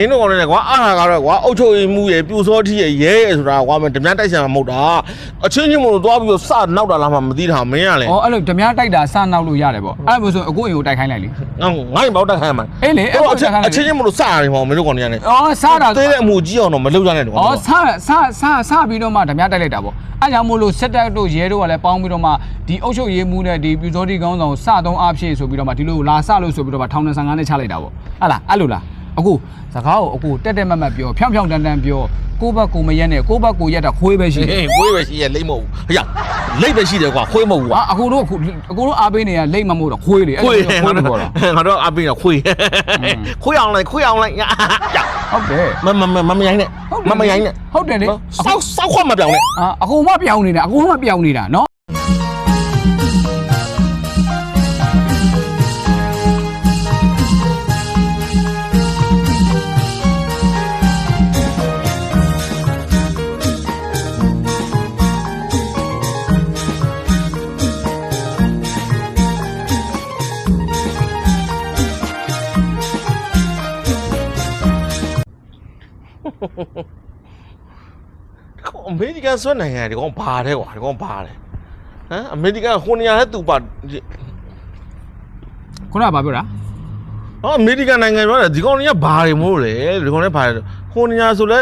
င်းတို့ကောင်လည်းကွာအားဟာကတော့ကွာအုတ်ချုပ်မှုရဲ့ပြူစောတိရဲ့ရဲရဲ့ဆိုတာကွာမင်းဓမြတိုက်ဆံမှာမဟုတ်တာအချင်းချင်းမလို့သွားပြီးတော့စနောက်တာလားမှမသိတာမင်းကလေဩအဲ့လိုဓမြတိုက်တာစနောက်လို့ရတယ်ပေါ့အဲ့လိုဆိုအကိုအိမ်ကိုတိုက်ခိုင်းလိုက်လေငါ့ဘောက်တိုက်ခိုင်းမှာအေးလေအဲ့အချင်းချင်းမလို့စရတယ်ဟောမင်းတို့ကောင်နေရတယ်ဩစားတာသေးတဲ့အမှုကြီးအောင်တော့မလုပ်ကြနဲ့တော့ဩစားပြီးတော့မှဓမြတိုက်လိုက်တာပေါ့အဲ့ကြောင့်မို့လို့စစ်တပ်တို့ရဲတို့ကလည်းပေါင်းပြီးတော့မှဒီအုပ်ချုပ်ရေးမှုနဲ့ဒီပြူစောတိကောင်းဆောင်စသုံးအားဖြင့်ဆိုပြီးတော့မှဒီလိုလာစလို့ဆိုပြီးတော့မှထောင်နဲ့15နဲ့ချလိုက်တာပေါ့ဟာလားအဲ့လိုလားအခုစကားကိုအခုတက်မတ်ပြောဖြောင်းတန်းပြောကိုဘက်ကိုမရက်နဲ့ကိုဘက်ကိုရက်တာခွေးပဲရှိတယ်ခွေးပဲရှိရလိမ့်မဟုတ်ဟရလိမ့်ပဲရှိတယ်ကွာခွေးမဟုတ်ဘူးကွာအခုတို့အားပေးနေရလိမ့်မမို့တော့ခွေးလေခွေးပေါ်တာငါတို့အားပေးနေခွေးအောင်လိုက်ဟုတ်တယ်မရိုင်းနဲ့မရိုင်းနဲ့ဟုတ်တယ်လေစောက်ခွမပြောင်းနဲ့အခုမှပြောင်းနေတာနော်အမေရိကန်ဆွနိုင်ငံဒီကောင်ဘာတဲ့ကွာဒီကောင်ဘာတဲ့ဟမ်အမေရိကန်ဟိုနေရာနဲ့သူပါခုနကဘာပြောတာအမေရိကန်နိုင်ငံပြောတယ်ဒီကောင်တွေကဘာတွေမို့လဲဒီကောင်လည်းဘာလဲဟိုနေရာဆိုလဲ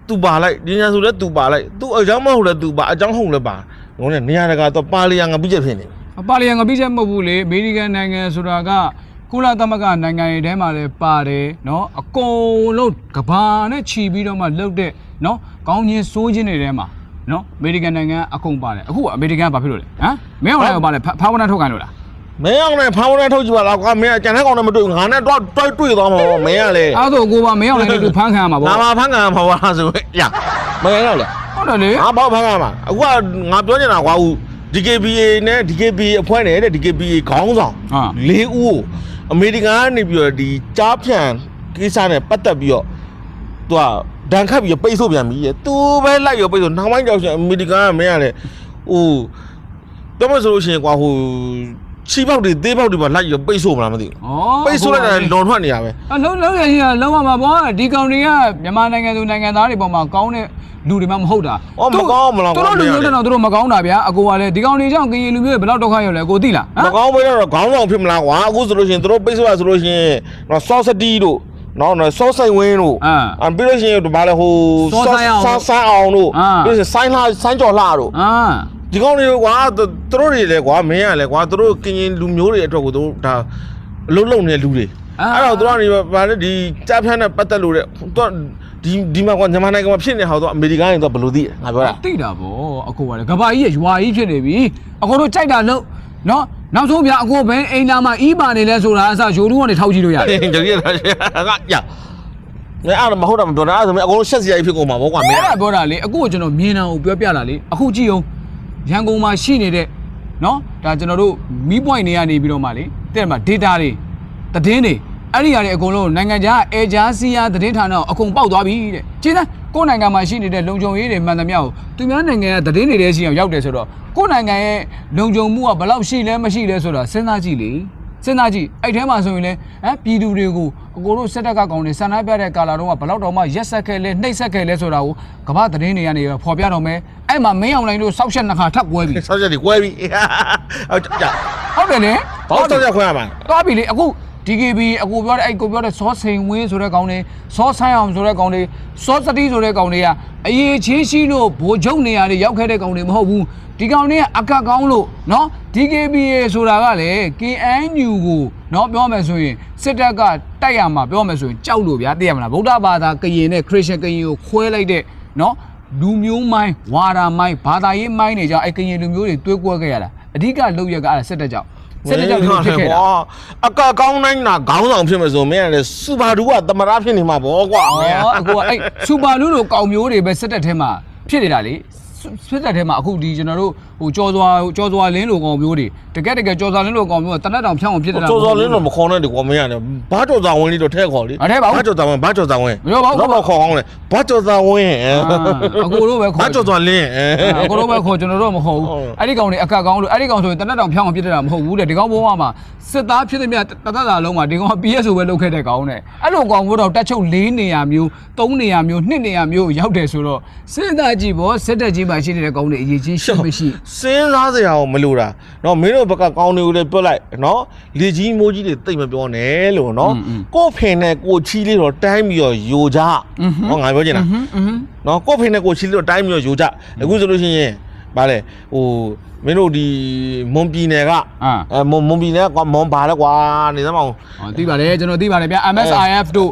သူပါလိုက်ဒီနေရာဆိုလဲသူပါလိုက်သူအကြောင်းမဟုတ်လဲသူပါအကြောင်းဟုတ်လဲပါဒီကောင်နေရာတကာတော့ပါလီယာငါပြီးချက်ဖြစ်နေပါလီယာငါပြီးချက်မဟုတ်ဘူးလေအမေရိကန်နိုင်ငံဆိုတာကကုလသမဂ္ဂနိုင်ငံတွေထဲမှာလည်းပါတယ်နော်အကုန်လုံးကဘာနဲ့ခြီးပြီးတော့မှလှုပ်တဲ့နော်ကောင်းချင်းစိုးချင်းတွေထဲမှာနော်အမေရိကန်နိုင်ငံအကုန်ပါတယ်အခုအမေရိကန်ကဘာဖြစ်လို့လဲဟမ်မင်းအောင်လည်းဘာလဲဖာဝနာထုတ်ခိုင်းလို့လားမင်းအောင်လည်းဖာဝနာထုတ်ကြည့်ပါလားကွာမင်းအကြံတဲ့ကောင်နဲ့မတွေ့ငါနဲ့တော့တွေ့သွားမှာပေါ့မင်းကလေအဲ့ဒါကိုပါမင်းအောင်လည်းတူဖမ်းခံရမှာပေါ့ငါဖမ်းခံရမှာပါဆိုရမင်းရောက်လေဟုတ်တယ်လေငါဘောက်ဖမ်းခံရမှာအခုကငါပြောနေတာကွာDKBA နဲ့ DKBA အဖွဲ့နဲ့ DKBA ခေါင်းဆောင်၄ဦးကိုအမေရိကန်ကနေပြီးတော့ဒီကြားဖြန်ကိစ္စနဲ့ပတ်သက်ပြီးတော့သူကဒဏ်ခတ်ပြီးပိတ်ဆို့ပြန်ပြီသူပဲလိုက်ရောပိတ်ဆို့နောက်ပိုင်းကြောက်ရှင်အမေရိကန်ကမင်းကလည်းဟိုတော့မဆိုလို့ရှိရင်ကွာဟိုချီပေါက်တွေသေးပေါက်တွေပါလိုက်ရောပိတ်ဆို့မလားမသိဘူးပိတ်ဆို့လိုက်တာလွန်ထွက်နေရပဲလုံးရရင်လုံးဝမှာပေါ့ဒီကောင်တွေကမြန်မာနိုင်ငံသူနိုင်ငံသားတွေပေါ်မှာကောင်းတဲ့လူတွေမှမဟုတ်တာမကောင်းမလားသူတို့လူမျိုးတွေတော့သူတို့မကောင်းတာဗျာအကိုကလည်းဒီကောင်တွေကြောင့်ကရင်လူမျိုးတွေဘယ်လောက်ဒုက္ခရောက်လဲအကိုသိလားမကောင်းဘဲတော့ခေါင်းဆောင်ဖြစ်မလားကွာအခုဆိုလို့ရှိရင်သူတို့ပိတ်ဆို့ရဆိုလို့ရှိရင်တော့စောစတီတို့နော်စောဆိုင်ဝင်းတို့ပြီးလို့ရှိရင်ဘာလဲဟိုဆိုင်းအောင်တို့ပြီးဆိုဆိုင်းကျော်လှတို့ဒီကောင်တွေကွာသူတို့တွေလည်းကွာမင်းကလည်းကွာသူတို့ကရင်လူမျိုးတွေအတွက်ကိုသူတို့ဒါအလုံးလုံးနေတဲ့လူတွေအဲ့တော့သူတို့ကနေဘာလဲဒီကြားဖြန်းနဲ့ပတ်သက်လို့တဲ့သူဒီမှာကွာမြန်မာနိုင်ငံမှာဖြစ်နေဟောတော့အမေရိကန်တွေတော့ဘယ်လိုသိငါပြောတာသိတာဗောအကိုကလည်းကဘာကြီးရဲ့ရွာကြီးဖြစ်နေပြီအကိုတို့ကြိုက်တာလို့နော်နောက်ဆုံးဗျာအကိုဘယ်အိမ်သားမှာအီးပါနေလဲဆိုတာအစရိုးတူးကနေထောက်ကြည့်လို့ရတယ်ကြည့်ရတာကရမင်းအဲ့ဒါမဟုတ်တာမပြောတာအဲ့ဒါဆိုမင်းအကုန်လုံးရှက်စရာကြီးဖြစ်ကုန်မှာဗောကွာမင်းအဲ့ဒါပြောတာလေအကိုကကျွန်တော်မြင်တာကိုပြောပြတာလေအခုကြည့်အောင်ရန်ကုန်မှာရှိနေတဲ့နော်ဒါကျွန်တော်တို့မီးပွိုင်တွေကနေပြီးတော့မှလေတဲ့မှာ data တွေသတင်းတွေအဲ့ဒီຢာတွေအကုန်လုံးနိုင်ငံခြားအဲဂျာစီယာသတင်းဌာနအကုန်ပေါက်သွားပြီတဲ့ကျင်းသားကိုယ်နိုင်ငံမှာရှိနေတဲ့လုံခြုံရေးတွေမှန်သမျှကိုသူများနိုင်ငံကသတင်းတွေထဲရှိအောင်ရောက်တယ်ဆိုတော့ကိုယ်နိုင်ငံရဲ့လုံခြုံမှုကဘယ်လောက်ရှိလဲမရှိလဲဆိုတာစဉ်းစားကြည့်လေစဉ်းစားကြည့်အဲ့ထဲမှာဆိုရင်လေပြည်သူတွေကိုအကိုတို့စက်တက်ကကောင်တွေဆန္ဒပြတဲ့ကာလာတော့ကဘယ်လောက်တော့မှရက်ဆက်ခဲ့လဲနှိပ်စက်ခဲ့လဲဆိုတာကိုကမ္ဘာသတင်းတွေကနေဖော်ပြတော့မယ်အဲ့မှာမင်းအောင်လိုင်းတို့စောက်ချက်နှစ်ခါထပ်ကွဲပြီစောက်ချက်တွေကွဲပြီဟုတ်တယ်လေဘာစောက်ချက်ခွဲရမှာသွားပြီလေအခုDKB အကိုပြောတဲ့အဲ့ကိုပြောတဲ့စောစိန်ဝင်းဆိုတဲ့ကောင်တွေစောဆိုင်အောင်ဆိုတဲ့ကောင်တွေစောစတီဆိုတဲ့ကောင်တွေကအရေးချင်းရှိလို့ဘိုလ်ချုပ်နေရာတွေရောက်ခဲ့တဲ့ကောင်တွေမဟုတ်ဘူးဒီကောင်တွေကအကကောင်းလို့နော် DKBA ဆိုတာကလေ KNU ကိုနော်ပြောမယ်ဆိုရင်စစ်တပ်ကတိုက်ရမှာပြောမယ်ဆိုရင်ကြောက်လို့ဗျာသိရမလားဗုဒ္ဓဘာသာကရင်နဲ့ခရစ်ယာန်ကရင်ကိုခွဲလိုက်တဲ့နော်လူမျိုးမိုင်းဝါဒမိုင်းဘာသာရေးမိုင်းတွေကြောင့်အဲ့ကရင်လူမျိုးတွေတွဲကွဲခဲ့ရတာအဓိကလုပ်ရကအဲ့စစ်တပ်ကြောင့်စစ်တပ်ကြောင့်ဖြစ်ခဲ့တာအကကောင်းနိုင်တာခေါင်းဆောင်ဖြစ်မယ်ဆိုမင်းကလည်းစူပါဒူကသမရဖြစ်နေမှာဗောကွာမင်းအကိုကအဲ့စူပါလူလိုကောင်မျိုးတွေပဲစစ်တပ်ထဲမှာဖြစ်နေတာလေစစ်တပ်ထဲမှာအခုဒီကျွန်တော်တို့ဟ ဟိုကြော်စွာလင်းလိုကောင်မျိုးတွေတကယ်ကြော်စွာလင်းလိုကောင်မျိုးကတနက်တောင်ဖြောင်းအောင်ဖြစ်တယ် ကြော်စွာလင်းတော့မခေါ်နဲ့ဒီကွာမင်းရတယ်ဘာကြော်စွာဝင်းလေးတော့ထဲခေါ်လေဘာကြော်စွာဝင်းတော့ခေါ်ကောင်းလေဘာကြော်စွာဝင်းအကိုတို့ပဲခေါ် ဘာကြော်စွာလင်း အကိုတို့ပဲခေါ်ကျွန်တော်တို့မဟုတ်ဘူးအဲ့ဒီကောင်တွေအကတ်ကောင်းလို့အဲ့ဒီကောင်ဆိုရင်တနက်တောင်ဖြောင်းအောင်ဖြစ်တယ်တာမဟုတ်ဘူးတဲ့ဒီကောင်ဘဝမှာစစ်သားဖြစ်တဲ့မြတ်တသက်တာလုံးမှာဒီကောင်က PS ဆိုပဲလုပ်ခဲ့တဲ့ကောင်တဲ့အဲ့လိုကောင်မျိုးတော့တက်ချုပ်4နေရာမျိုး3နေရာမျိုး2နေရာမျိုးရောက်တယ်ဆိုတော့စဉ်းစားကြည့်ပေါ့စစ်တပ်ကြီးမှာရှိနေတဲ့ကောင်တွေအရေးကြီးရှိမရှိ စဉ်းစားစရာကိုမလိုတာเนาะမင်းတို့ဘက်ကကောင်းတွေကိုလည်းပြောလိုက်เนาะလေကြီးမိုးကြီးတွေတိတ်မပြောနဲ့လို့เนาะကို့ဖင်နဲ့ကိုချီးလေးတော့တိုင်းပြီးတော့ယိုကြเนาะငါပြောချင်တာเนาะကို့ဖင်နဲ့ကိုချီးလေးတော့တိုင်းပြီးတော့ယိုကြအခုဆိုလို့ရှိရင်ဗါလေဟိုမင်းတို့ဒီမွန်ပြည်နယ်ကမွန်ပြည်နယ်ကမွန်ပါလဲကွာနေသမောင်းသိပါတယ်ကျွန်တော်သိပါတယ်ဗျ MSIF တို့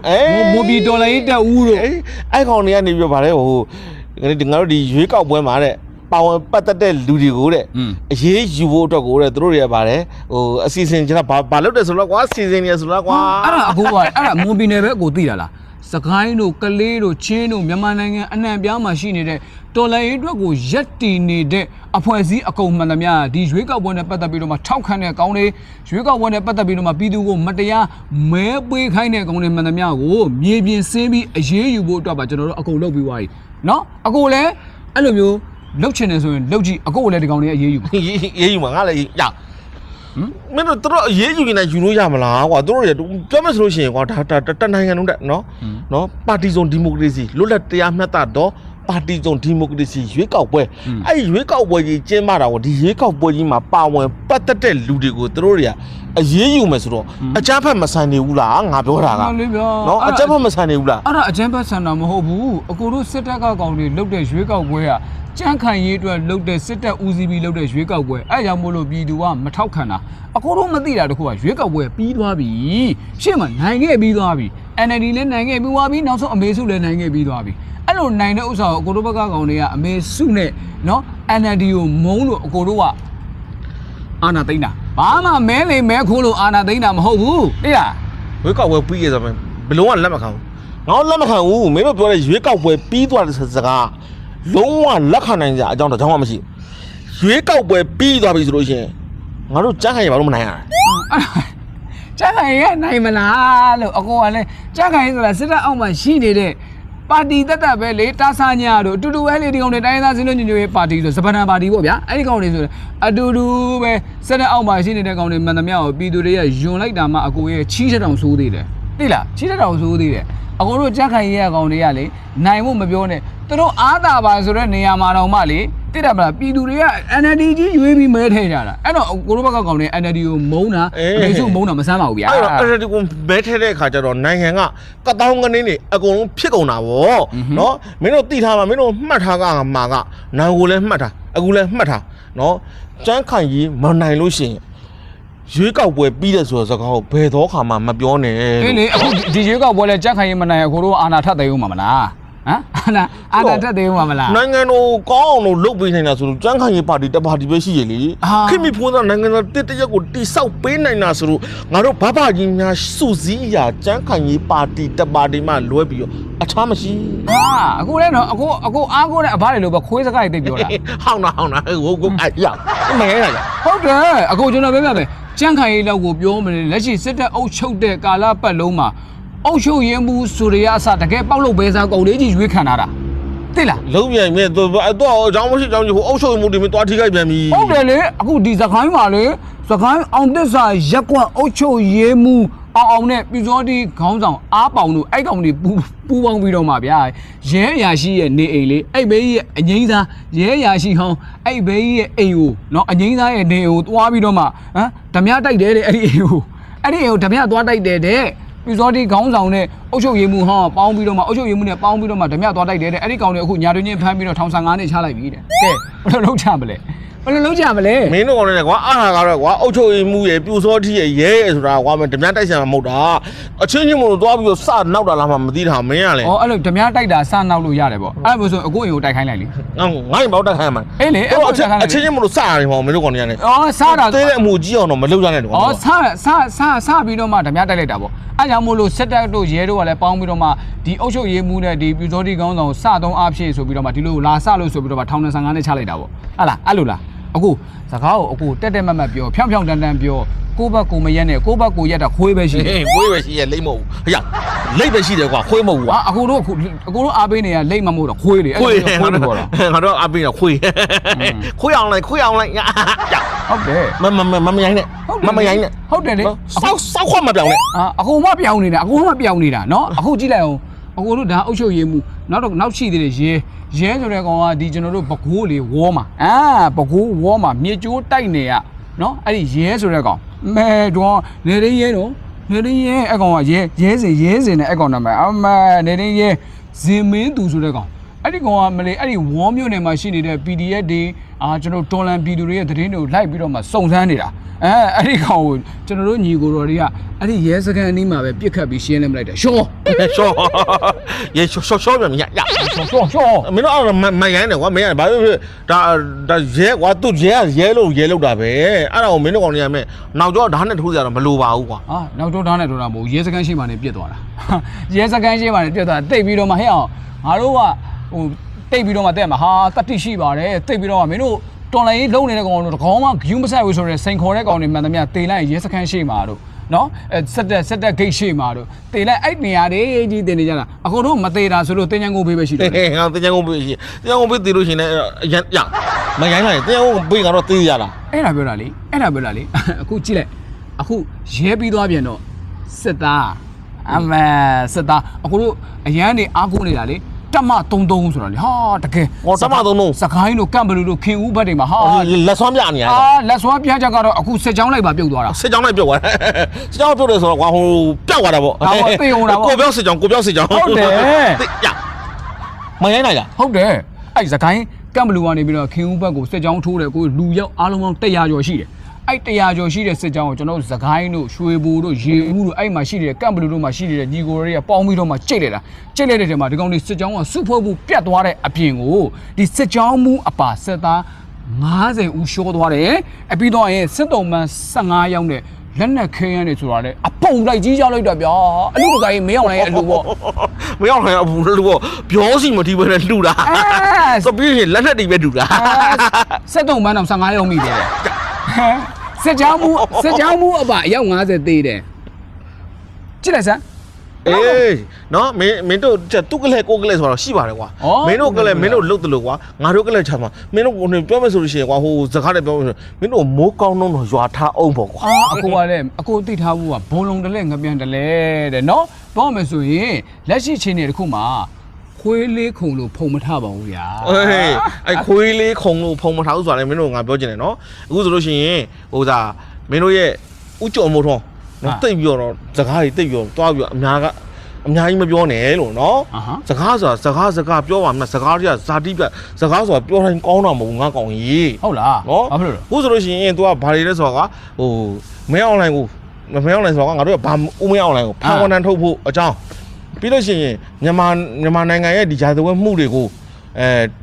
မွန်ပြည်ဒေါ်လာရေးတက်ဦးတို့အဲ့ကောင်တွေကနေပြီးဗါလေဟိုငါတို့ဒီရွေးကောက်ပွဲမှာတဲ့ပါဝင်ပတ်သက်တဲ့လူတွေကိုတဲ့အရေးယူဖို့အတွက်ကိုတဲ့သူတို့တွေကပါတယ်ဟိုအစီအစဉ်ကျွန်တော်ဘာလုပ်တယ်ဆိုတော့ကွာစီစဉ်နေဆိုတော့ကွာအဲ့ဒါအခုကအဲ့ဒါမွန်ပြည်နယ်ပဲကိုသိတာလားစကိုင်းတို့ကလေးတို့ချင်းတို့မြန်မာနိုင်ငံအနှံ့ပြားမှာရှိနေတဲ့တော်လိုင်းအတွက်ကိုရက်တီနေတဲ့အဖွဲ့အစည်းအကုန်မှန်သမျှဒီရွေးကောက်ပွဲနဲ့ပတ်သက်ပြီးတော့မှထောက်ခံတဲ့ကောင်းတွေရွေးကောက်ပွဲနဲ့ပတ်သက်ပြီးတော့မှပြည်သူကိုမတရားမဲပေးခိုင်းတဲ့ကောင်းတွေမှန်သမျှကိုမြေပြင်ဆင်းပြီးအရေးယူဖို့အတွက်ပါကျွန်တော်တို့အကုန်လုပ်ပြီးသွားပြီเนาะအကုန်လည်းအဲ့လိုမျိုးလှုပ်ချင်တယ်ဆိုရင်လှုပ်ကြည့်အကုန်လည်းဒီကောင်တွေအရေးယူရေးယူမှာငါလည်းရမင်းတို့အရေးယူနေယူလို့ရမလားကွာတို့တွေပြောမယ်ဆိုလို့ရှိရင်ကွာဒါတနိုင်ငံလုံးတဲ့နော်ပါတီစုံဒီမိုကရေစီလွတ်လပ်တရားမျှတတော့ပါတီစုံဒီမိုကရေစီရွေးကောက်ပွဲအဲ့ဒီရွေးကောက်ပွဲကြီးကျင်းပတာကိုဒီရွေးကောက်ပွဲကြီးမှာပါဝင်ပတ်သက်တဲ့လူတွေကိုတို့တွေကအရေးယူမယ်ဆိုတော့အကြမ်းဖက်မဆန်နေဘူးလားငါပြောတာကနော်အကြမ်းဖက်မဆန်နေဘူးလားအဲ့ဒါအကြမ်းဖက်ဆန်တာမဟုတ်ဘူးအကိုတို့စစ်တပ်ကကောင်တွေလုတ်တဲ့ရွေးကောက်ပွဲကကြမ်းခံရေးအတွက်လုတ်တဲ့စစ်တပ်ဦးစီးပြီးလုတ်တဲ့ရွေးကောက်ပွဲအဲ့ကြောင့်မို့လို့ပြည်သူကမထောက်ခံတာအကိုတို့မသိတာတခုကရွေးကောက်ပွဲပြီးသွားပြီရှေ့မှာနိုင်ခဲ့ပြီးသွားပြီ NLD လည်းနိုင်ခဲ့ပြီးသွားပြီနောက်ဆုံးအမေစုလည်းနိုင်ခဲ့ပြီးသွားပြီအဲ့လိုနိုင်တဲ့ဥစ္စာကိုအကိုတို့ဘက်ကကောင်တွေကအမေစုနဲ့နော် NLD ကိုမုန်းလို့အကိုတို့ကအာနာသိန်းတာဘာမှမဲလိမ်မဲခိုးလို့အာနာသိန်းတာမဟုတ်ဘူးသိလားရွေးကောက်ပွဲပြီးရဆိုရင်ဘလုံးကလက်မခံဘူးငါလက်မခံဘူးမင်းတို့ပြောတဲ့ရွေးကောက်ပွဲပြီးသွားတဲ့စကားလုံးဝလက်ခံနိုင်ကြအကြောင်းတော့မှမရှိရွေးကောက်ပွဲပြီးသွားပြီဆိုလို့ရှိရင်ငါတို့ကြားခိုင်ရဘာလို့မနိုင်ရလဲကြားခိုင်ရနိုင်မလားလို့အကောကလည်းကြားခိုင်ဆိုတာစစ်တပ်အောက်မှာရှိနေတဲ့ပါတီတက်တက်ပဲလေတာဆာညာတို့အတူတူပဲလေဒီကောင်တွေတိုင်းသားစင်းလို့ညညရေးပါတီဆိုစပန်နာပါတီပေါ့ဗျာအဲ့ဒီကောင်တွေဆိုအတူတူပဲစစ်တပ်အောက်မှာရှိနေတဲ့ကောင်တွေမှန်သမျှကိုပြည်သူတွေကယွန်လိုက်တာမှအကိုရဲ့ချီးတဲ့တောင်ဆိုးသေးတယ်သိလားချီးတဲ့တောင်ဆိုးသေးတယ်အကိုတို့ကြားခိုင်ရကောင်တွေကလေနိုင်ဖို့မပြောနဲ့သူတို့အားသာပါဆိုတဲ့နေရာမှာတော့မှလေတိတယ်မလားပြည်သူတွေက NLD ကြီးရွေးပြီးမဲထဲကြတာအဲ့တော့ကိုတို့ဘက်ကကောင်တွေ NLD ကိုမုန်းတာအမေစုမုန်းတာမဆန်းပါဘူးဗျာအဲ့တော့ NLD ကိုမဲထဲတဲ့အခါကျတော့နိုင်ငံကကတောင်းကနေနေအကုန်လုံးဖြစ်ကုန်တာဗောနော်မင်းတို့သိထားပါမင်းတို့မှတ်ထားကမှာကနောင်ကိုလည်းမှတ်ထားအခုလည်းမှတ်ထားနော်ကျန်းခိုင်ကြီးမနိုင်လို့ရှိရင်ရွေးကောက်ပွဲပြီးတဲ့ဆိုတော့စကားကိုဘယ်တော့ခါမှမပြောနဲ့အေးလေအခုဒီရွေးကောက်ပွဲလဲကြက်ခိုင်ရင်မနိုင်အခုတို့အာဏာထပ်သိမ်းဦးမှာမလားဟမ်အာဏာထပ်သိမ်းဦးမှာမလားနိုင်ငံတော်ကောင်းအောင်လို့လုပ်ပေးနေတာဆိုလို့ကြမ်းခိုင်ရေးပါတီတစ်ပါတီပဲရှိရလေခင်မိဖုန်းသားနိုင်ငံတော်တစ်တရက်ကိုတိဆောက်ပေးနိုင်တာဆိုလို့ငါတို့ဘာဘာကြီးများစုစည်းရာကြမ်းခိုင်ရေးပါတီတစ်ပါတီမှလွဲပြီးတော့အထားမရှိအခုလဲနော်အခုအားကိုးတဲ့အဘတွေလို့ပဲခွေးစကားတွေသိပြောတာဟောင်းတာကိုအဲ့ရမငဲတာဟုတ်တယ်အခုကျွန်တော်ပြောပြမယ်ကြမ်းခိုင်ရေးလောက်ကိုပြောမလို့လက်ရှိစစ်တပ်အုပ်ချုပ်တဲ့ကာလပတ်လုံးမှာအုပ်ချုပ်ရေးမှုဆိုရအစတကယ်ပေါက်လို့ပဲစားကုန်လေးကြီးရွေးခံတာသိလားလုံးပြန်မြဲတော့အကြောင်းမရှိကြောင်းကြီးဟိုအုပ်ချုပ်မှုတွေမတွားထိခိုက်ပြန်ပြီဟုတ်တယ်လေအခုဒီစကိုင်းမှာလေစကိုင်းအောင်သစ္စာရက်ကွက်အုပ်ချုပ်ရေးမှုအောင်နဲ့ပြည်စောတိခေါင်းဆောင်အားပေါင်တို့အဲ့ကောင်တွေပူပေါင်းပြီးတော့မှဗျာရဲအရာရှိရဲ့နေအိမ်လေးအဲ့ဘေးကြီးရဲ့အငိမ့်သားရဲအရာရှိဟောင်းအဲ့ဘေးကြီးရဲ့အိမ်ကိုနော်အငိမ့်သားရဲ့နေအိမ်ကိုတွားပြီးတော့မှဓမြတိုက်တယ်တဲ့အဲ့ဒီအိမ်ကိုဓမြတွားတိုက်တယ်တဲ့ပြည်စောတိခေါင်းဆောင်နဲ့အုပ်ချုပ်ရေးမှုဟောင်းပေါင်းပြီးတော့မှအုပ်ချုပ်ရေးမှုနဲ့ပေါင်းပြီးတော့မှဓမြသွားတိုက်တယ်တဲ့အဲ့ဒီကောင်တွေအခုညာတွင်ချင်းဖမ်းပြီးတော့ထောင်15နှစ်ချလိုက်ပြီတဲ့ကဲဘယ်လိုလုပ်ကြမလဲဘယ်လိုလုပ်ကြမလဲမင်းတို့ကောင်တွေကွာအားဟာကတော့ကွာအုပ်ချုပ်ရေးမှုရဲ့ပြူစောတိရဲ့ရဲဆိုတာကွာမဓမြတိုက်ဆံမဟုတ်တာအချင်းချင်းမို့လို့သွားပြီးတော့စနောက်တာလားမှမသိတာမင်းကလေဩအဲ့လိုဓမြတိုက်တာစနောက်လို့ရတယ်ပေါ့အဲ့လိုဆိုအခုအိမ်ကိုတိုက်ခိုင်းလိုက်လေငါ့ရင်ဘောက်တိုက်ခိုင်းမှာအေးလေအဲ့အချင်းချင်းမို့လို့စရတယ်ဟောမင်းတို့ကောင်တွေကလေဩစတာသေးတဲ့အမှုကြီးအောင်တော့မလုပ်ကြနဲ့တော့ဩစပြီးတော့မှဓမြတိုက်လိုက်တာပေါ့အဲ့ကြောင့်မို့လို့စစ်တပ်တို့ရဲတို့ကလည်းပေါင်းပြီးတော့မှဒီအုပ်ချုပ်ရေးမှုနဲ့ဒီပြူစောတိခေါင်းဆောင်စသုံးအားဖြင့်ဆိုပြီးတော့မှဒီလိုလာစလို့ဆိုပြီးတော့မှထောင်15နှစ်ချလိုက်တာပေါ့ဟုတ်လားအဲ့လိုလား အခုစကားကိုအခုတက်တက်မတ်မတ်ပြောဖြောင်းဖြောင်းတန်တန်ပြောကိုဘက်ကိုမရက်နဲ့ကိုဘက်ကိုရက်တာခွေးပဲရှိတယ် ခွေးပဲရှိရလိမ့်မဟုတ်ဟရလိမ့်ပဲရှိတယ်ကွာခွေးမဟုတ်ဘူးကွာ အခုတို့အားပေးနေရလိမ့်မမို့တော့ခွေးလေ ခွေး ခွေးလို့ပြောတာ ငါတို့အပေးတော့ခွေးအောင်လိုက်ဟုတ်တယ်မရိုင်းနဲ့မရိုင်းနဲ့ ဟုတ်တယ်လေ စောက်ခွက်မပြောင်းနဲ့ အခုမှပြောင်းနေတာနော်အခုကြည့်လိုက်အောင်အခုတို့ဒါအုပ်ချုပ်ရေးမှုနောက်ရှိသေးတယ်ရဲဆိုတဲ့ကောင်ကဒီကျွန်တော်တို့ပကိုးလေဝေါ်မှာပကိုးဝေါ်မှာမြေကျိုးတိုက်နေရနော်အဲ့ဒီရဲဆိုတဲ့ကောင်မဲတော့နေရင်းရဲတော့နေရင်းရဲအကောင်ကရဲစင်နဲ့အကောင်နာမည်အမနေရင်းရဲဇင်မင်းသူဆိုတဲ့ကောင်အဲ့ဒီကောင်ကမလေးအဲ့ဒီဝေါ်မြို့နယ်မှာရှိနေတဲ့ PDF တွေကျွန်တော်တော်လန်ပြည်သူတွေရဲ့သတင်းတွေကိုလိုက်ပြီးတော့မှစုံစမ်းနေတာအဲ့ဒီကောင်ကိုကျွန်တော်တို့ညီကိုတော်တွေကအဲ့ဒီရဲစခန်းအနီးမှာပဲပြစ်ခတ်ပြီးရှင်းနေမလိုက်တာရှောရဲရှောပြန်ရမင်းတို့မရိုင်းနဲ့ကွာမင်းကဘာလို့ဒါရဲကွာသူရဲလို့တာပဲအဲ့ဒါကိုမင်းတို့ကောင်တွေကမင်းနောက်ကျောဓာတ်နဲ့ထိုးကြတော့မလိုပါဘူးကွာနောက်ကျောဓာတ်နဲ့ထိုးတာမဟုတ်ရဲစခန်းရှိမှနေပြစ်သွားတာရဲစခန်းရှိမှနေပြစ်သွားတိတ်ပြီးတော့မှဟဲ့အောင်ငါတို့ကဟိုတိတ်ပြီးတော့မှတဲ့မှာဟာတတိရှိပါတယ်တိတ်ပြီးတော့မှမင်းတို့တော်လိုင်းလုံးနေတဲ့ကောင်တို့တကောင်မှဂယူးမဆက်ဘူးဆိုရဲစိန်ခေါ်တဲ့ကောင်တွေမှန်သမျှတေလိုက်ရဲစခန်းရှိမှာတို့နော်ဆက်တက်ဂိတ်ရှိမှာတို့တေလိုက်အဲ့နေရာတွေကြီးတင်နေကြတာအခုတို့မသေးတာဆိုလို့တင်ချန်ကိုဘေးပဲရှိတယ်ဟောတင်ချန်ကိုဘေးရှိတင်ချန်ကိုဘေးတေလို့ရှိရင်ရမရိုင်းလိုက်တင်ချန်ကိုဘေးကတော့တေးရတာအဲ့ဒါပြောတာလေအခုကြည့်လိုက်အခုရဲပြီးသွားပြန်တော့စစ်သားစစ်သားအခုတို့အရန်နေအားကိုးနေတာလေတက်မ33ဆိုတာလေဟာတကယ်တက်မ33စကိုင်းတို့ကမ်ဘလူတို့ခင်ဦးဘက်တွေမှာဟာလက်ဆွမ်းပြနေရလက်ဆွမ်းပြချက်ကတော့အခုစစ်ကြောင်းလိုက်ပါပြုတ်သွားတာစစ်ကြောင်းလိုက်ပြုတ်သွားစစ်ကြောင်းပြုတ်တယ်ဆိုတော့ကွာဟိုပျောက်သွားတာပေါ့သိအောင်တာပေါ့ကိုပြောစစ်ကြောင်းဟုတ်တယ်မရိုင်းလိုက်လားဟုတ်တယ်အဲ့စကိုင်းကမ်ဘလူကနေပြီးတော့ခင်ဦးဘက်ကိုစစ်ကြောင်းထိုးတယ်ကိုလူရောက်အားလုံးပေါင်း100ကျော်ရှိတယ်အဲ့100ကျော်ရှိတဲ့စစ်ကြောင်းကိုကျွန်တော်တို့စကိုင်းတို့ရွှေဘိုတို့ရေဦးတို့အဲ့မှာရှိတဲ့ကမ်ဘလူတို့မှာရှိနေတဲ့ညီကိုတွေကပေါင်းပြီးတော့မှကြိတ်လိုက်တဲ့ထဲမှာဒီကောင်တွေစစ်ကြောင်းကစုဖွဲ့မှုပြတ်သွားတဲ့အပြင်ကိုဒီစစ်ကြောင်းမှုအပါစစ်သား90ဦးရှောသွားတယ်အပြီးတော့ရင်စစ်တုံးမှန်15ယောက်နဲ့လက်နက်ခဲရမ်းနေဆိုတာလေအပုံလိုက်ကြီးကြလိုက်တာဗျာအလူတကာကြီးမင်းအောင်လိုက်အလူပေါ့မင်းအောင်လိုက်အလူပေါ့ပြောစီမတီးပဲနဲ့လှူတာဆိုပြီးရင်လက်နက်တွေပဲလှူတာစစ်တုံးမှန်တော့15ယောက်မိတယ်စစ်ကြောင်းမှုအပါအယောက်50သေးတယ်ကြည့်လိုက်စမ်းအေးနော်မင်းတို့သူ့ကလေးကိုကလေးဆိုတော့ရှိပါတယ်ကွာမင်းတို့ကလေးမင်းတို့လှုပ်တယ်လို့ကွာငါတို့ကလေးချာမှာမင်းတို့ပြောမယ်ဆိုလို့ရှိရင်ကွာဟိုစကားနဲ့ပြောမယ်ဆိုမင်းတို့မိုးကောင်းတော့ရွာထားအောင်ပေါ့ကွာအခုကလည်းအခုသိထားဘူးကဘုံလုံးတလဲငပြန်တလဲတဲ့နော်ပြောမယ်ဆိုရင်လက်ရှိချိန်နေတခုမှာခွေးလေးခုံလို့ဖုံမထပါဘူးဗျာအဲ့ခွေးလေးခုံလို့ဖုံမထဘူးဆိုတာလည်းမင်းတို့ငါပြောချင်တယ်နော်အခုဆိုလို့ရှိရင်ဟိုစားမင်းတို့ရဲ့ဥကြုံမိုးထုံးနော်တိတ်ပြီးတော့စကားတွေတိတ်ပြီးတော့တွားပြီးတော့အများကြီးမပြောနဲ့လို့နော်စကားဆိုတာစကားပြောပါမယ်စကားတွေကဇာတိပြစကားဆိုတာပြောတိုင်းကောင်းတာမဟုတ်ငါကောင်းကြီးဟုတ်လားနော်ဘာဖြစ်လို့လဲခုဆိုလို့ရှိရင် तू ကဘာတွေလဲဆိုတော့ကဟိုမင်းအွန်လိုင်းကိုမင်းအွန်လိုင်းဆိုတော့ငါတို့ကဘာဦးမင်းအွန်လိုင်းကိုဖန်ဝန်တန်ထုတ်ဖို့အကြောင်းပြီးလို့ရှိရင်မြန်မာနိုင်ငံရဲ့ဒီဂျာသဝဲမှုတွေကိ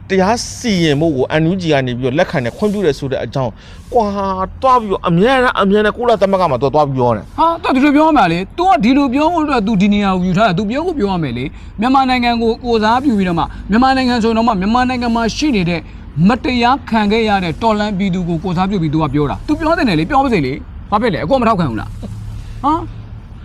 ုတရားစီရင်မှုကို NUG ကနေပြီးတော့လက်ခံနဲ့ခွင့်ပြုတယ်ဆိုတဲ့အကြောင်းကွာတွားပြီးတော့အမြဲတမ်းကုလသမဂ္ဂမှာတွားပြီးပြောတယ်ဟာတော်ဒီလိုပြောမှလေ तू ကဒီလိုပြောဖို့အတွက် तू ဒီနေရာကိုယူထားတာ तू ပြောရမယ်လေမြန်မာနိုင်ငံကိုစားပြုပြီးတော့မှမြန်မာနိုင်ငံဆိုတော့မှမြန်မာနိုင်ငံမှာရှိနေတဲ့မတရားခံခဲ့ရတဲ့တော်လန်ပြည်သူကိုစားပြုပြီး तू ကပြောတာ तू ပြောတယ်လေပြောပါစေလေဘာဖြစ်လဲအကောမထောက်ခံဘူးလာ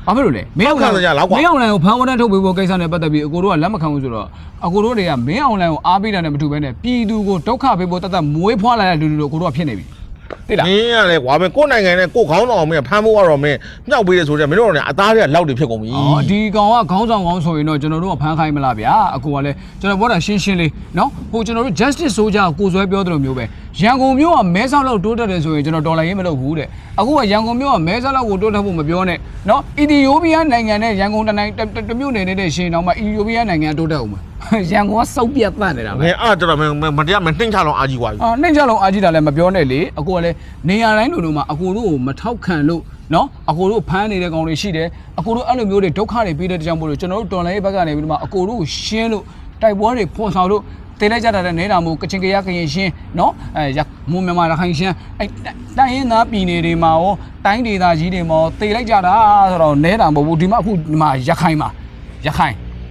းဘာဖြစ်လို့လဲမင်းအောင်လိုင်းကိုဖန်ဝန်တန်းထုတ်ပေးဖို့ကိစ္စနဲ့ပတ်သက်ပြီးအကိုတို့ကလက်မခံဘူးဆိုတော့အကိုတို့တွေကမင်းအောင်လိုင်းကိုအားပေးတာနဲ့မတူဘဲနဲ့ပြည်သူကိုဒုက္ခပေးဖို့တတ်မွေးဖွားလာတဲ့လူတို့အကိုတို့ကဖြစ်နေပြီသိလားမင်းရတယ်ကွာမင်းကိုယ်နိုင်ငံနဲ့ကိုယ်ခေါင်းဆောင်မင်းဖမ်းဖို့ကတော့မင်းမြောက်ပေးတယ်ဆိုတော့မင်းတို့ကအသားတွေကလောက်တွေဖြစ်ကုန်ပြီဒီကောင်ကခေါင်းဆောင်ကောင်းဆိုရင်တော့ကျွန်တော်တို့ကဖမ်းခိုင်းမလားဗျာအကိုကလည်းကျွန်တော်ပြောတာရှင်းလေးနော်ဟိုကျွန်တော်တို့ justice soldier ကိုဆွဲပြောတယ်လို့မျိုးပဲရန်ကုန်မြို့ကမဲဆောက်လောက်တိုးတက်တယ်ဆိုရင်ကျွန်တော်ဒေါ်လာရင်းမလုပ်ဘူးတဲ့အခုကရန်ကုန်မြို့ကမဲဆောက်လောက်ကိုတိုးတက်ဖို့မပြောနဲ့နော်အီသီယိုးပီးယားနိုင်ငံနဲ့ရန်ကုန်တစ်မြို့နယ်နေတဲ့ရှင်တောင်မှအီသီယိုးပီးယားနိုင်ငံတိုးတက်အောင်ရန်ကုန်ကစုပ်ပြတ်တတ်နေတာပဲအဲ့တော့မတရားမနှိမ့်ချလုံးအာကြီးกว่าနှိမ့်ချလုံးအာကြီးတာလည်းမပြောနဲ့လေအကိုကလည်းနေရာတိုင်းလိုမှာအကိုတို့ကိုမထောက်ခံလို့နော်အကိုတို့ဖမ်းနေတဲ့ကောင်တွေရှိတယ်အကိုတို့အဲ့လိုမျိုးတွေဒုက္ခတွေပေးတဲ့ကြောင့်မို့လို့ကျွန်တော်တို့တော်လိုင်းဘက်ကနေပြီးတော့အကိုတို့ကိုရှင်းလို့တိုက်ပွဲတွေဖွင့်ဆောင်လို့တေးလိုက်ကြတာတဲ့နေတာမို့ကချင်ကရရှင်းနော်မွန်မြန်မာရခိုင်ရှင်းအဲ့တိုင်းရင်းသားပြည်နယ်တွေမှာရောတိုင်းဒေသကြီးတွေမှာတေးလိုက်ကြတာဆိုတော့နေတာမဟုတ်ဘူးဒီမှာအခုဒီမှာရခိုင်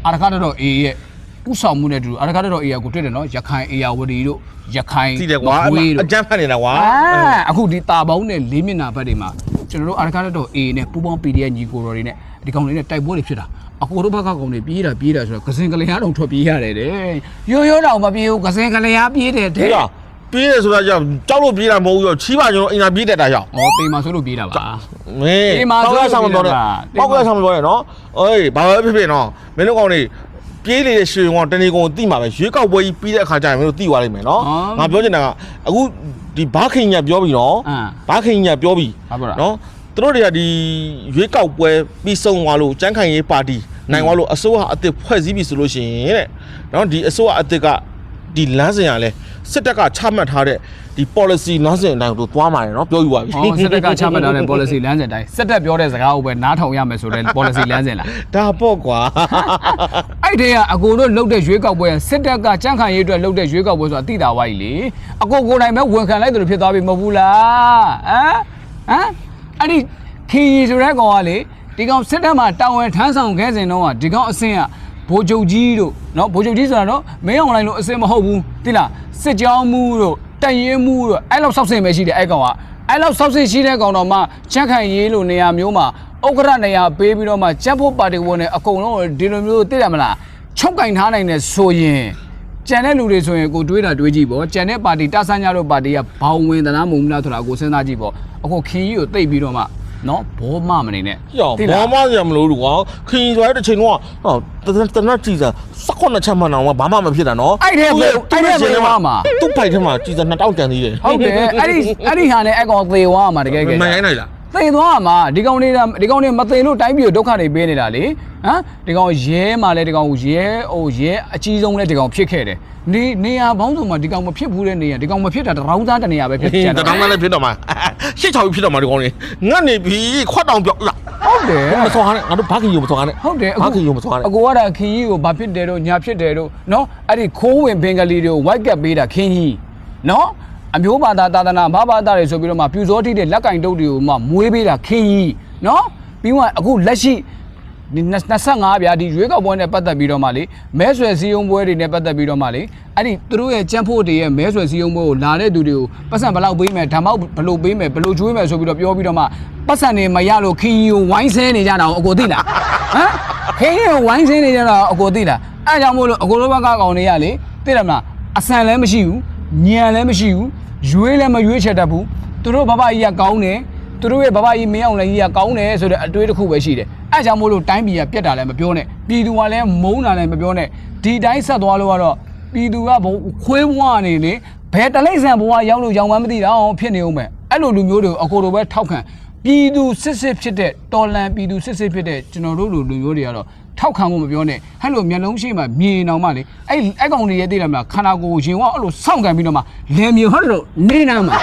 အာရခတော့အေးရဲ့ ဥဆောင်မှုနဲ့တူအရကားတော့အေယာကိုတွေ့တယ်နော်ရခိုင်အေယာဝတီတို့ရခိုင် သိတယ်ကွာအကြမ်းဖက်နေတာကွာ အခုဒီတာပေါင်းနဲ့၄မျက်နှာဘက်တွေမှာကျွန်တော်တို့အရကားတော့အေနဲ့ပူပေါင်း PDF ညီကိုတော်တွေနဲ့ဒီကောင်တွေနဲ့တိုက်ပွဲတွေဖြစ်တာအခုတို့ဘက်ကကောင်တွေပြေးတာဆိုတော့ကစင်ကလျားတော့ထွက်ပြေးရတယ်တဲ့ရိုးတော့မပြေးဘူးကစင်ကလျားပြေးတယ်တဲ့ပြေးတယ်ဆိုတာကြောက်လို့ပြေးတာမဟုတ်ဘူးရောချီးပါကျွန်တော်အင်တာပြေးတက်တာရောက်ဩတေးမှာဆိုလို့ပြေးတာပါမင်းပေါက်ကဆောင်မပြောနဲ့ပေါက်ကဆောင်မပြောနဲ့နော်အေးဘာပဲဖြစ်ဖြစ်နော်မင်းတို့ကောင်တွေပြေးနေတဲ့ရွှေကောင်တနေကုန်တိမှာပဲရွေးကောက်ပွဲကြီးပြီးတဲ့အခါကျရင်မင်းတို့တိသွားလိမ့်မယ်နော်ငါပြောချင်တာကအခုဒီဘာခင်ညာပြောပြီနော်ဘာခင်ညာပြောပြီနော်သူတို့တွေကဒီရွေးကောက်ပွဲပြီးဆုံးသွားလို့ကြမ်းခိုင်ရေးပါတီနိုင်သွားလို့အစိုးရအသစ်ဖွဲ့စည်းပြီဆိုလို့ရှိရင်တဲ့နော်ဒီအစိုးရအသစ်ကဒီလမ်းစဉ်ရလဲစစ်တပ်ကချမှတ်ထားတဲ့ဒီ policy လမ်းစဉ်အတိုင်းတို့သွားမှာနော်ပြောယူပါပြီစစ်တပ်ကချမှတ်ထားတဲ့ policy လမ်းစဉ်အတိုင်းစစ်တပ်ပြောတဲ့စကားကိုပဲနားထောင်ရမယ်ဆိုတဲ့ policy လမ်းစဉ်လားဒါပေါ့ကွာအဲ့ဒီကအကိုတို့လှုပ်တဲ့ရွေးကောက်ပွဲစစ်တပ်ကကြမ်းခံရေးအတွက်လှုပ်တဲ့ရွေးကောက်ပွဲဆိုတာတိတာဝိုင်းလေအကိုကိုယ်တိုင်ပဲဝန်ခံလိုက်တယ်လို့ဖြစ်သွားပြီမဟုတ်ဘူးလားအဲ့ဒီခီရီဆိုတဲ့ကောင်ကလေဒီကောင်စစ်တပ်မှာတာဝန်ထမ်းဆောင်ခဲ့စဉ်တော့ဒီကောင်အဆင့်ကဘိုးချုပ်ကြီးတို့နော်ဘိုးချုပ်ကြီးဆိုတာနော်မင်းအောင်လိုင်းလို့အစင်မဟုတ်ဘူးသိလားစစ်ကြောင်းမှုတို့တက်ရင်မှုတို့အဲ့လောက်စောက်စင်ပဲရှိတယ်အဲ့ကောင်ကအဲ့လောက်စောက်စင်ရှိတဲ့ကောင်တော့မှချက်ခိုင်ရေးလို့နေရာမျိုးမှာဥက္ကဋ္ဌနေရာပေးပြီးတော့မှချက်ဖို့ပါတီဝင်နဲ့အကုန်လုံးဒီလိုမျိုးသိတယ်မလားချုပ်ကင်ထားနိုင်တယ်ဆိုရင်ကြံတဲ့လူတွေဆိုရင်ကိုတွေးတာတွေးကြည့်ပေါ့ကြံတဲ့ပါတီတဆန်းကြတို့ပါတီကဘောင်ဝင်သလားမုံမလားဆိုတာကိုစဉ်းစားကြည့်ပေါ့အခုခင်းကြီးကိုတိတ်ပြီးတော့မှနော်ဘောမမနေနဲ့ဘောမရမလို့ကွာခင်ဆိုတဲ့ချိန်တော့တနတ်ကြည်စား16ချက်မှန်အောင်ဘာမှမဖြစ်တာနော်အဲ့ဒီမှာသူ့ဖိုက်ထဲမှာကြည်စား2000ကျန်သေးတယ်ဟုတ်တယ်အဲ့ဒီဟာနဲ့အကောင်သေသွားမှာတကယ်မှန်ရိုင်းလိုက်လားသေသွားမှာဒီကောင်တွေမသေလို့တိုင်းပြည်ကိုဒုက္ခတွေပေးနေတာလေဟမ်ဒီကောင်ရဲမှာလဲဒီကောင်ရဲအကြီးဆုံးလဲဒီကောင်ဖြစ်ခဲ့တယ်နေရာဘောင်းစုံမှာဒီကောင်မဖြစ်ဘူးတဲ့နေရာဒီကောင်မဖြစ်တာတရောင်းသားတနေရာပဲဖြစ်ကြတယ်တရောင်းသားလည်းဖြစ်တော့မှာရှစ်ချောက်ဖြစ်တော့မှာဒီကောင်လေးငတ်နေပြီခွတ်တောင်ပြောက်လာဟုတ်တယ်မစောဟာနဲ့ငါတို့ဘာခင်ယူမစောဟာနဲ့ဟုတ်တယ်ဘာခင်ယူမစောဟာနဲ့အကိုကတော့ခင်းကြီးကိုဘာဖြစ်တယ်တို့ညာဖြစ်တယ်တို့နော်အဲ့ဒီခိုးဝင်ဘင်္ဂလီတွေကိုဝိုက်ကပ်ပေးတာခင်းကြီးနော်အမျိုးဘာသာသာသနာဘာသာတွေဆိုပြီးတော့မှပြူစောတိတဲ့လက်ကင်တုပ်တွေကိုမှမွေးပေးတာခင်းကြီးနော်ပြီးမှအခုလက်ရှိဒီ25ဗျာဒီရွေးကောက်ပွဲနဲ့ပတ်သက်ပြီးတော့မှလေမဲဆွယ်စည်းရုံးပွဲတွေနဲ့ပတ်သက်ပြီးတော့မှလေအဲ့ဒီသူတို့ရဲ့ကြမ်းဖို့တွေရဲ့မဲဆွယ်စည်းရုံးပွဲကိုလာတဲ့သူတွေကိုပတ်စံဘယ်လောက်ပေးမယ်ဓမ္မောက်ဘယ်လိုပေးမယ်ဘယ်လိုကျွေးမယ်ဆိုပြီးတော့ပြောပြီးတော့မှပတ်စံတွေမရလို့ခင်းကြီးကိုဝိုင်းဆဲနေကြတာအကိုသိလားဟမ်ခင်းကြီးကိုဝိုင်းဆဲနေကြတာအကိုသိလားအဲ့ကြောင့်မို့လို့အကိုတို့ဘက်ကကောင်တွေကလေသိတယ်မလားအဆန်လည်းမရှိဘူးညံလည်းမရှိဘူးရွေးလည်းမရွေးချက်တတ်ဘူးသူတို့ဘဘကြီးကကောင်းတယ်သူတို့ရဲ့ဘဘကြီးမင်းအောင်လည်းကြီးကကောင်းတယ်ဆိုတဲ့အတွေးတစ်ခုပဲရှိတယ်အဲ့ကြောင့်မို့လို့တိုင်းပြည်ကပြက်တာလည်းမပြောနဲ့ပြည်သူကလည်းမုန်းတာလည်းမပြောနဲ့ဒီတိုင်းဆက်သွားလို့ကတော့ပြည်သူကခွေးဘဝနေလေဘယ်တလိမ့်ဆန်ဘဝရောက်လို့ရောင်မှမသိတော့ဖြစ်နေဦးမယ်အဲ့လိုလူမျိုးတွေကိုအကိုတို့ပဲထောက်ခံပြည်သူစစ်ဖြစ်တဲ့တော်လန်ပြည်သူစစ်ဖြစ်တဲ့ကျွန်တော်တို့လူမျိုးတွေကတော့ထောက်ခံဖို့မပြောနဲ့ဟဲ့လိုမျက်လုံးရှိမှမြင်အောင်မှလေအဲ့ကောင်တွေရဲ့သိတယ်မလားခန္ဓာကိုယ်ရင်ဝအဲ့လိုစောင့်ကန်ပြီးတော့မှလင်မြေဟောလို့နေနာမှာ